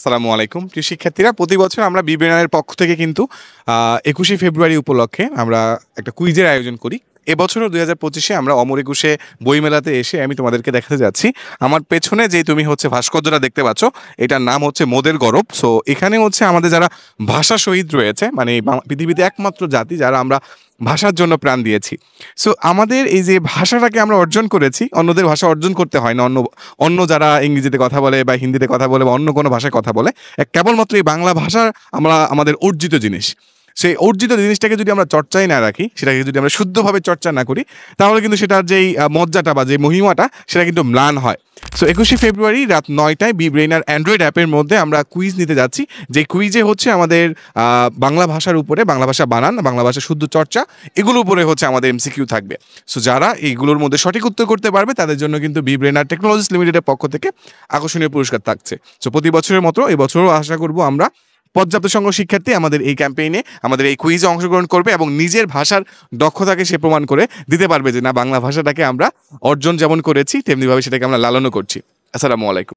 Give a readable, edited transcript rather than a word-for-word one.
আসসালামু আলাইকুম প্রিয় শিক্ষার্থীরা, প্রতি বছর আমরা বিবেনারের পক্ষ থেকে কিন্তু 21শে ফেব্রুয়ারি উপলক্ষে আমরা একটা কুইজের আয়োজন করি। এবছরও 2025-এ আমরা অমর একুশে বইমেলাতে এসে আমি তোমাদেরকে দেখাতে যাচ্ছি। আমার পেছনে যে তুমি ভাস্কর্যটা দেখতে পাচ্ছ, এটার নাম হচ্ছে মোদের গরব। সো এখানে আমাদের যারা ভাষা শহীদ রয়েছে, মানে পৃথিবীতে একমাত্র জাতি যারা আমরা ভাষার জন্য প্রাণ দিয়েছি। সো আমাদের এই যে ভাষাটাকে আমরা অর্জন করেছি, অন্যদের ভাষা অর্জন করতে হয় না। অন্য যারা ইংরেজিতে কথা বলে বা হিন্দিতে কথা বলে বা অন্য কোনো ভাষায় কথা বলে, কেবলমাত্র এই বাংলা ভাষা আমাদের অর্জিত জিনিস। সেই অর্জিত জিনিসটাকে যদি আমরা চর্চায় না রাখি, সেটাকে যদি আমরা শুদ্ধভাবে চর্চা না করি, তাহলে কিন্তু সেটার যেই মজ্জাটা বা যে মহিমাটা, সেটা কিন্তু ম্লান হয়। সো 21শে ফেব্রুয়ারি রাত 9টায় বি ব্রেইনার অ্যান্ড্রয়েড অ্যাপের মধ্যে আমরা কুইজ নিতে যাচ্ছি। যে কুইজে আমাদের বাংলা ভাষার উপরে, বাংলা ভাষা বানান, বাংলা ভাষা শুদ্ধ চর্চা, এগুলোর উপরে আমাদের এমসিকিউ থাকবে। সো যারা এইগুলোর মধ্যে সঠিক উত্তর করতে পারবে, তাদের জন্য কিন্তু বি ব্রেইনার টেকনোলজিস লিমিটেডের পক্ষ থেকে আকর্ষণীয় পুরস্কার থাকছে। সো প্রতি বছরের মতো এবছরও আশা করব আমরা পর্যাপ্ত সংখ্যক শিক্ষার্থী আমাদের এই ক্যাম্পেইনে, আমাদের এই কুইজে অংশগ্রহণ করবে এবং নিজের ভাষার দক্ষতাকে সে প্রমাণ করে দিতে পারবে যে না, বাংলা ভাষাটাকে আমরা অর্জন যেমন করেছি, তেমনিভাবে সেটাকে আমরা লালনও করছি। আসসালামু আলাইকুম।